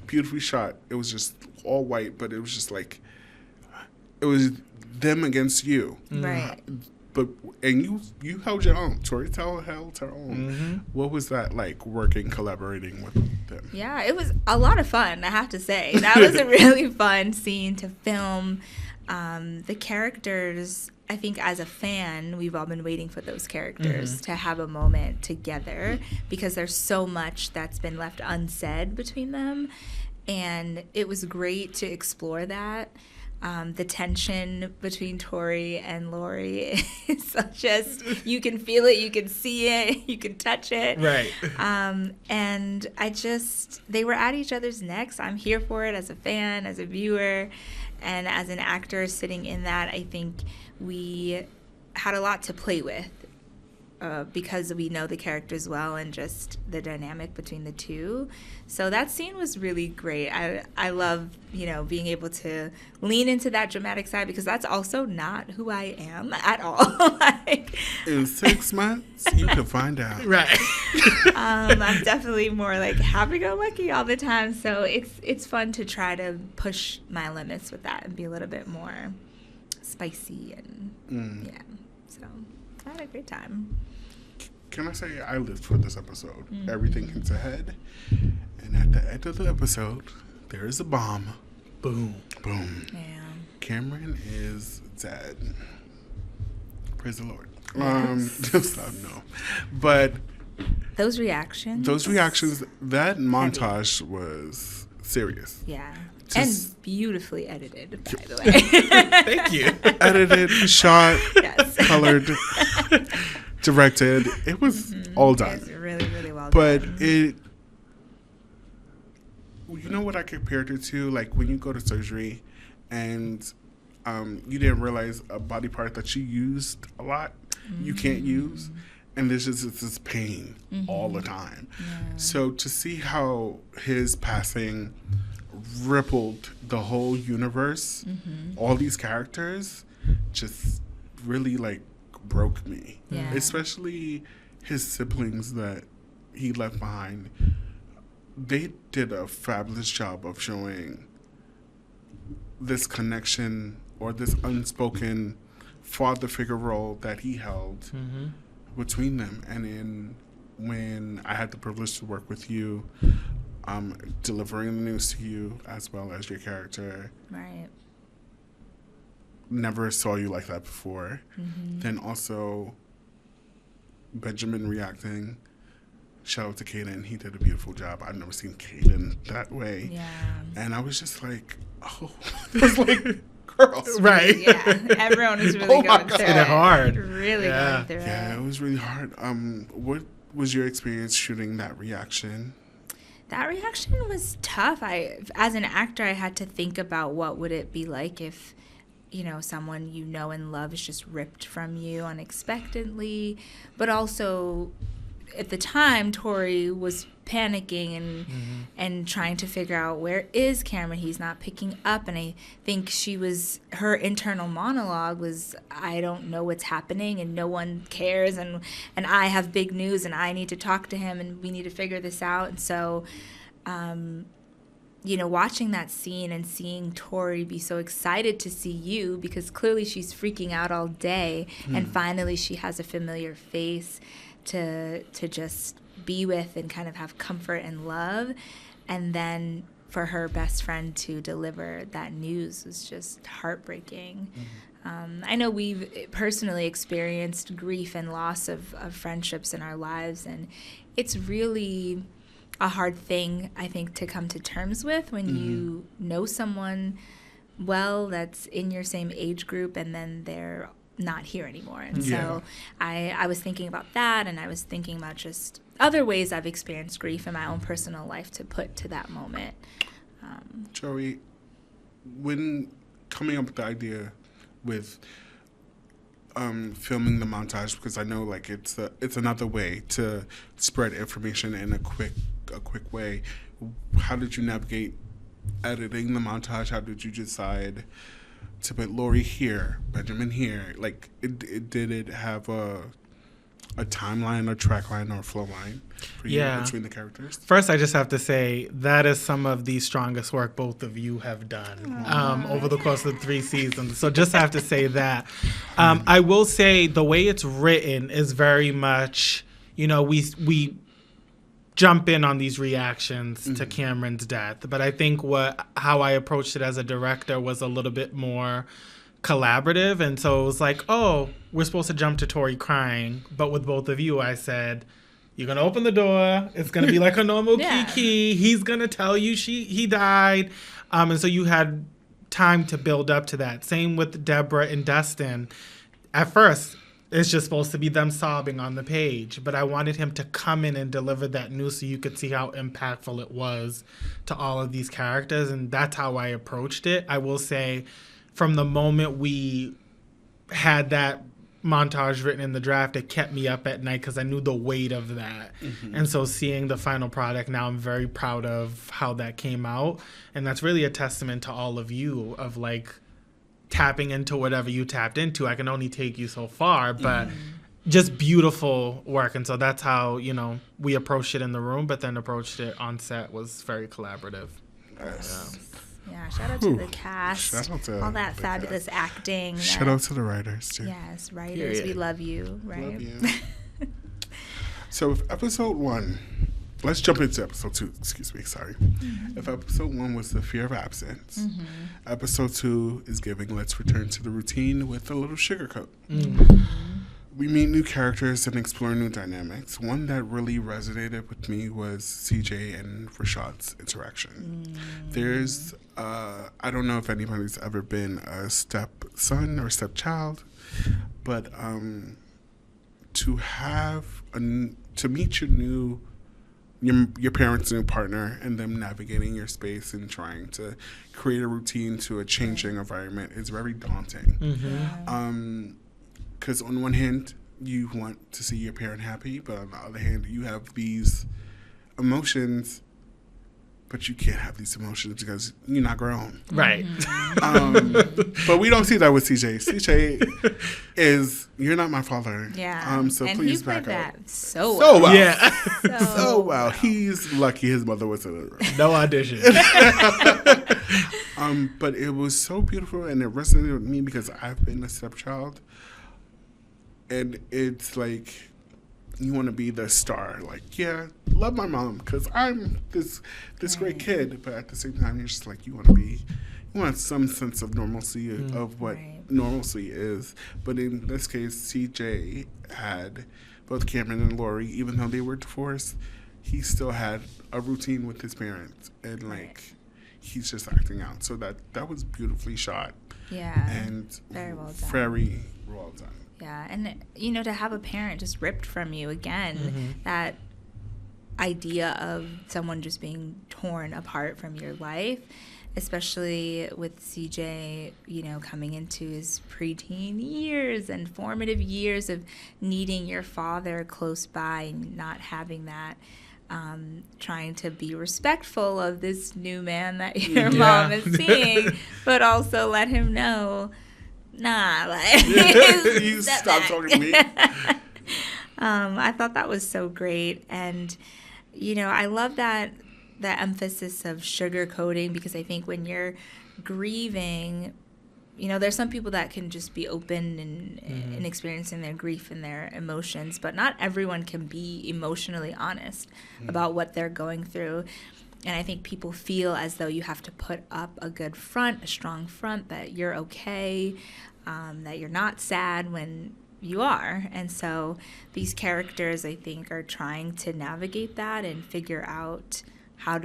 beautifully shot, it was just all white, but it was just like, it was them against you. Right. But and you held your own. Tori held her own. What was that like, working, collaborating with them? Yeah, it was a lot of fun, I have to say. That was a really fun scene to film. The characters, I think as a fan, we've all been waiting for those characters to have a moment together, because there's so much that's been left unsaid between them. And it was great to explore that. The tension between Tori and Lori is just, you can feel it, you can see it, you can touch it. Right. And they were at each other's necks. I'm here for it as a fan, as a viewer, and as an actor sitting in that. I think we had a lot to play with. Because we know the characters well and just the dynamic between the two. So that scene was really great. I love, being able to lean into that dramatic side, because that's also not who I am at all. In 6 months, you can find out. Right. I'm definitely more like happy-go-lucky all the time. So it's fun to try to push my limits with that and be a little bit more spicy and yeah. So I had a great time. Can I say I lived for this episode? Everything hits ahead, and at the end of the episode, there is a bomb. Boom. Boom. Yeah. Cameron is dead. Praise the Lord. Yes. No. But Those reactions. that montage was serious. Yeah. Just- And beautifully edited, by the way. Thank you. Edited, shot, Yes. colored, directed. It was all done. It's really, really well But done. you know what I compared it to? Like when you go to surgery and you didn't realize a body part that you used a lot, you can't use. And there's just this pain all the time. Yeah. So to see how his passing rippled the whole universe, all these characters, just really like broke me. Yeah. Especially his siblings that he left behind. They did a fabulous job of showing this connection or this unspoken father figure role that he held between them. And when I had the privilege to work with you, delivering the news to you as well as your character, Right. never saw you like that before. Then also Benjamin reacting. Shout out to Kaden. He did a beautiful job. I've never seen Kaden that way. Yeah. And I was just like, oh, it was like, girls. Right. Yeah. Everyone was really Oh my going God. through Hit it hard. Really Yeah. going through Yeah, it. it was really hard. What was your experience shooting that reaction? That reaction was tough. As an actor, I had to think about what would it be like if, someone you know and love is just ripped from you unexpectedly. But also, at the time, Tori was panicking and trying to figure out, where is Cameron? He's not picking up. And I think her internal monologue was, I don't know what's happening and no one cares. And I have big news and I need to talk to him and we need to figure this out. And so, watching that scene and seeing Tori be so excited to see you, because clearly she's freaking out all day, and finally she has a familiar face to just be with and kind of have comfort and love, and then for her best friend to deliver that news was just heartbreaking. I know we've personally experienced grief and loss of friendships in our lives, and it's really a hard thing, I think, to come to terms with when you know someone well that's in your same age group and then they're not here anymore. And so I was thinking about that, and I was thinking about just other ways I've experienced grief in my own personal life to put to that moment. Joey, when coming up with the idea with filming the montage, because I know like it's another way to spread information in a quick way, how did you navigate editing the montage? How did you decide to put Lori here, Benjamin here? Like, did it have a timeline, a track line, or a flow line for you between the characters? First, I just have to say that is some of the strongest work both of you have done over the course of 3 seasons. So just have to say that. I will say the way it's written is very much, we jump in on these reactions to Cameron's death. But I think how I approached it as a director was a little bit more collaborative. And so it was like, oh, we're supposed to jump to Tori crying. But with both of you, I said, you're going to open the door. It's going to be like a normal Kiki. He's going to tell you he died. And so you had time to build up to that. Same with Deborah and Dustin. At first, it's just supposed to be them sobbing on the page. But I wanted him to come in and deliver that news so you could see how impactful it was to all of these characters. And that's how I approached it. I will say, from the moment we had that montage written in the draft, it kept me up at night because I knew the weight of that. And so seeing the final product now, I'm very proud of how that came out. And that's really a testament to all of you of like tapping into whatever you tapped into. I can only take you so far, but just beautiful work. And so that's how, we approached it in the room, but then approached it on set was very collaborative. Yes. Yeah, shout out to the cast. Shout out to all that the fabulous acting. Shout out to the writers, too. Yes, writers. Period. We love you, right? Love you. So if episode 1, let's jump into episode 2. Excuse me, sorry. If episode 1 was the fear of absence, episode 2 is giving let's return to the routine with a little sugarcoat. We meet new characters and explore new dynamics. One that really resonated with me was CJ and Rashad's interaction. There's, I don't know if anybody's ever been a stepson or stepchild, but to meet your parents' new partner and them navigating your space and trying to create a routine to a changing environment is very daunting. Because on one hand, you want to see your parent happy, but on the other hand, you have these emotions, but you can't have these emotions because you're not grown. Right. But we don't see that with CJ. CJ is, you're not my father. Yeah. So and please he back played up. that so well. well. Yeah. So well. He's lucky his mother was in the room. No audition. But it was so beautiful and it resonated with me because I've been a stepchild. And it's like, you want to be the star. Like, yeah, love my mom because I'm this great kid. But at the same time, you're just like, you want some sense of normalcy of what normalcy is. But in this case, CJ had both Cameron and Lori, even though they were divorced, he still had a routine with his parents. And like, he's just acting out. So that was beautifully shot. Yeah. And very well done. Very well done. Yeah, and to have a parent just ripped from you again, that idea of someone just being torn apart from your life, especially with CJ, coming into his preteen years and formative years of needing your father close by and not having that, trying to be respectful of this new man that your mom is seeing, but also let him know, nah, like, you stop talking to me. I thought that was so great. And, I love that emphasis of sugarcoating, because I think when you're grieving, there's some people that can just be open and experiencing their grief and their emotions, but not everyone can be emotionally honest about what they're going through. And I think people feel as though you have to put up a good front, a strong front, that you're okay, that you're not sad when you are. And so these characters, I think, are trying to navigate that and figure out how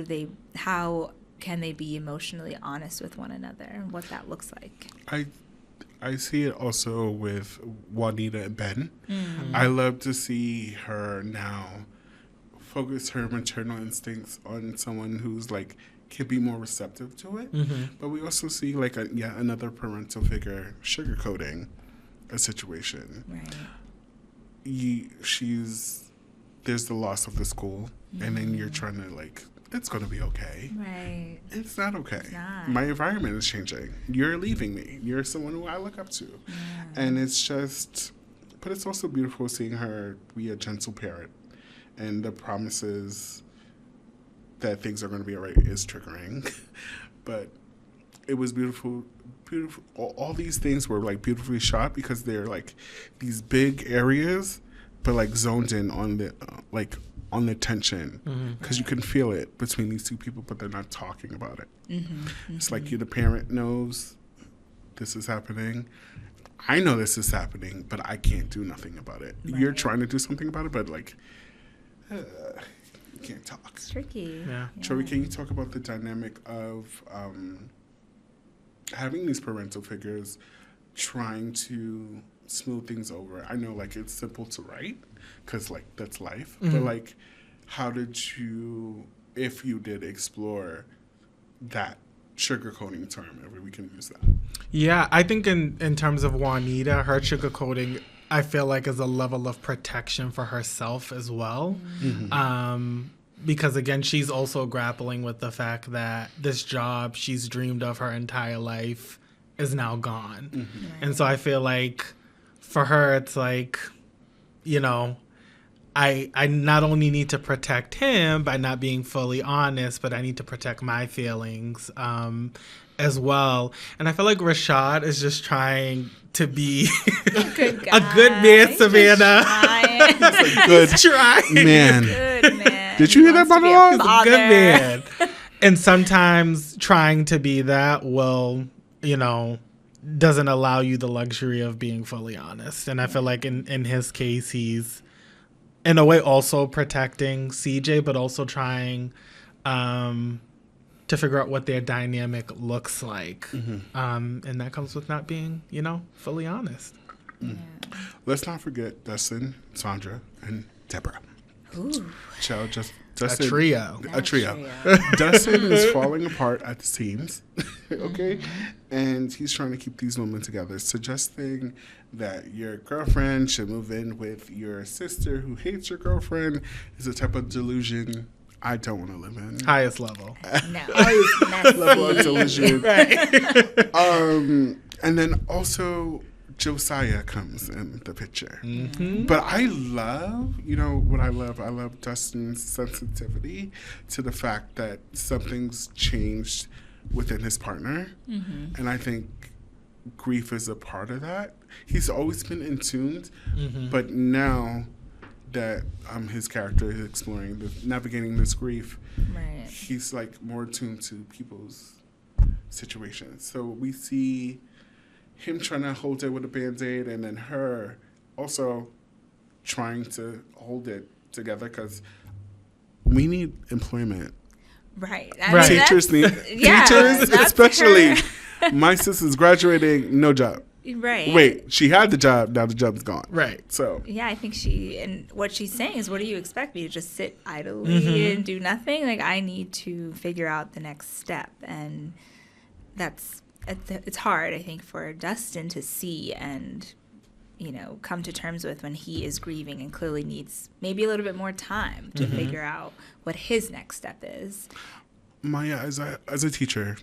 can they be emotionally honest with one another and what that looks like. I see it also with Juanita and Ben. I love to see her now focus her maternal instincts on someone who's like can be more receptive to it. But we also see like another parental figure sugarcoating a situation. Right. There's the loss of the school, and then you're trying to like it's going to be okay. Right. It's not okay. It's not. My environment is changing. You're leaving me. You're someone who I look up to. Yeah. And it's just, but it's also beautiful seeing her be a gentle parent. And the promises that things are going to be all right is triggering. But it was beautiful. Beautiful. All these things were like beautifully shot because they're like these big areas, but like zoned in on the on the tension because you can feel it between these two people, but they're not talking about it. It's like the parent knows this is happening. I know this is happening, but I can't do nothing about it. Right. You're trying to do something about it, but like you can't talk. It's tricky. Yeah. Joey, can you talk about the dynamic of having these parental figures trying to smooth things over? I know, like, it's simple to write because, like, that's life. But, like, how did you, if you did explore that sugarcoating term, if we can use that? Yeah, I think in terms of Juanita, her sugarcoating, I feel like is a level of protection for herself as well. Because again, she's also grappling with the fact that this job she's dreamed of her entire life is now gone. And so I feel like for her, it's like, you know, I not only need to protect him by not being fully honest, but I need to protect my feelings as well. And I feel like Rashad is just trying to be a good man, Savannah. He's a good man. Good man. Did you hear that, monologue? He's a good man. And sometimes trying to be that will, you know, doesn't allow you the luxury of being fully honest. And I feel like in his case, he's in a way also protecting CJ, but also trying to figure out what their dynamic looks like. And that comes with not being, you know, fully honest. Let's not forget Dustin, Sandra, and Deborah. Ooh. Dustin, A trio. A trio. Dustin is falling apart at the seams, okay? And he's trying to keep these women together, suggesting that your girlfriend should move in with your sister who hates your girlfriend is a type of delusion I don't want to live in. Highest level. No. Highest level of delusion. Right. And then also Josiah comes in the picture. But I love, you know what I love? I love Dustin's sensitivity to the fact that something's changed within his partner. And I think grief is a part of that. He's always been in tune, but now that his character is exploring, navigating this grief, Right. he's like more attuned to people's situations. So we see him trying to hold it with a Band-Aid, and then her also trying to hold it together because we need employment. Right. Right. Teachers need teachers, that's especially. her. My sister's graduating, no job. Right. Wait, she had the job, now the job's gone. Right. So Yeah, I think and what she's saying is, what do you expect me to just sit idly and do nothing? Like, I need to figure out the next step, and it's hard, I think, for Dustin to see and, you know, come to terms with when he is grieving and clearly needs maybe a little bit more time to figure out what his next step is. Maya, as a teacher,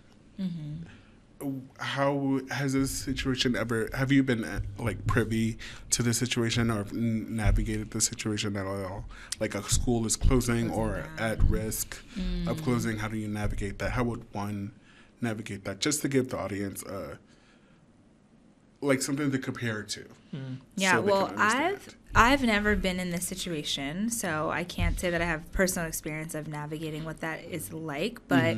how has this situation have you been like privy to the situation or navigated the situation at all? Like a school is closing or at risk of closing, how do you navigate that? How would one navigate that? Just to give the audience like something to compare it to. Yeah, so they well, can understand. I've never been in this situation, so I can't say that I have personal experience of navigating what that is like, but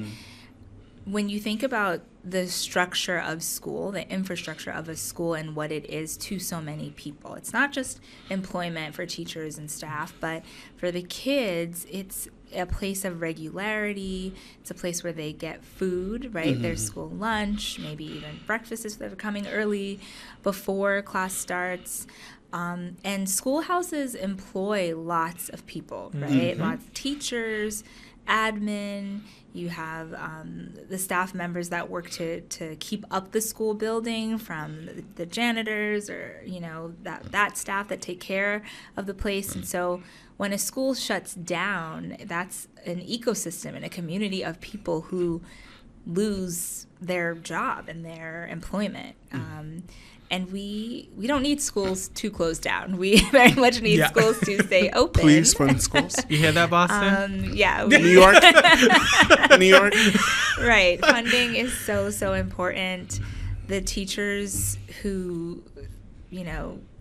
when you think about the structure of school, the infrastructure of a school and what it is to so many people, it's not just employment for teachers and staff, but for the kids, it's a place of regularity. It's a place where they get food, right? There's school lunch, maybe even breakfast if they're coming early before class starts. And schoolhouses employ lots of people, right? Lots of teachers. admin, you have the staff members that work to keep up the school building, from the janitors, or that staff that take care of the place. And so when a school shuts down, that's an ecosystem and a community of people who lose their job and their employment. And we don't need schools to close down. We very much need schools to stay open. Please fund schools. You hear that, Boston? New York. New York. Right. Funding is so important. The teachers who,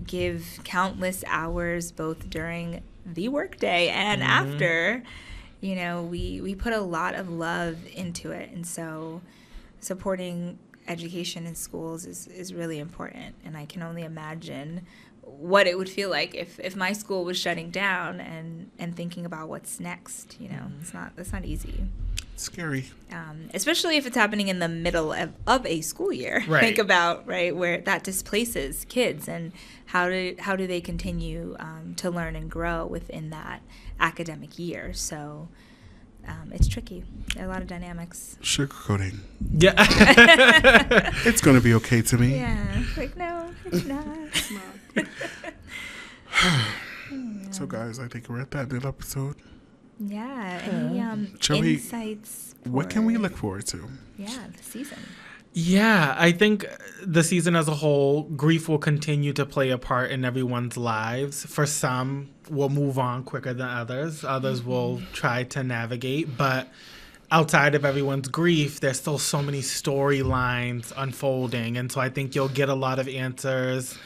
give countless hours both during the workday and after, we put a lot of love into it. And so supporting education in schools is really important. And I can only imagine what it would feel like if my school was shutting down and thinking about what's next. That's not easy. It's scary. Especially if it's happening in the middle of a school year. Right. Think about, where that displaces kids, and how do they continue to learn and grow within that academic year. So it's tricky. There are a lot of dynamics. Sugarcoating. Yeah. It's going to be okay to me. Yeah. No, it's not. So, guys, I think we're at that new episode. Yeah. Any Joey, insights? What can we look forward to? Yeah, the season. Yeah, I think the season as a whole, grief will continue to play a part in everyone's lives. For some, will move on quicker than others. Others will try to navigate. But outside of everyone's grief, there's still so many storylines unfolding. And so I think you'll get a lot of answers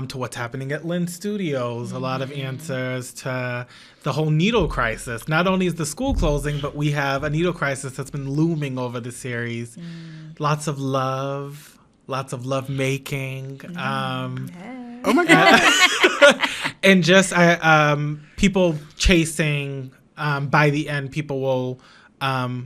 to what's happening at Lynn Studios, a lot of answers to the whole needle crisis. Not only is the school closing, but we have a needle crisis that's been looming over the series. Lots of love making. Oh my God. And just people chasing, by the end, people will,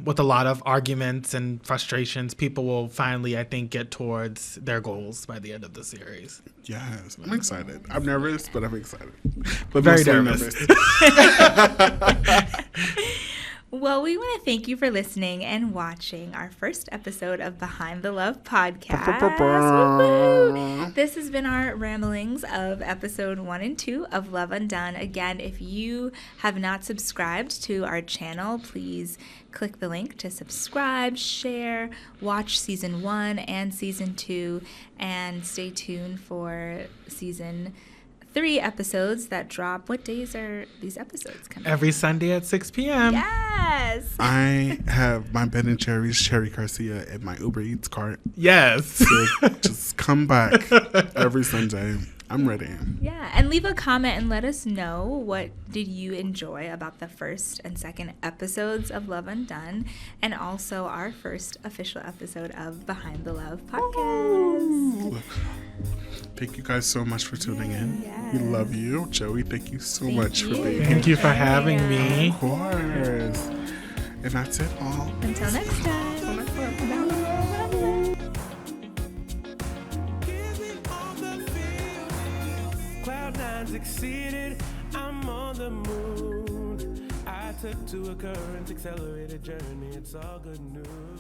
with a lot of arguments and frustrations, people will finally, I think, get towards their goals by the end of the series. Yes, I'm excited. I'm nervous, but I'm excited. But Very mostly nervous. Well, we want to thank you for listening and watching our first episode of Behind the Love podcast. Woo-hoo! This has been our ramblings of episode 1 and 2 of Love Undone. Again, if you have not subscribed to our channel, please click the link to subscribe, share, watch season 1 and season 2, and stay tuned for season 3 episodes that drop. What days are these episodes coming? Every Sunday at 6 p.m. Yes. I have my Ben & Jerry's Cherry Garcia in my Uber Eats cart. Yes. So just come back every Sunday. I'm ready. Yeah, and leave a comment and let us know what did you enjoy about the first and second episodes of Love Undone, and also our first official episode of Behind the Love podcast. Ooh. Thank you guys so much for tuning in. Yes. We love you. Joey, thank you so much for being here. Thank you for having me. Of course. And that's it all. Until next time. Cloud9's exceeded. I'm on the moon. I took to a current accelerated journey. It's all good news.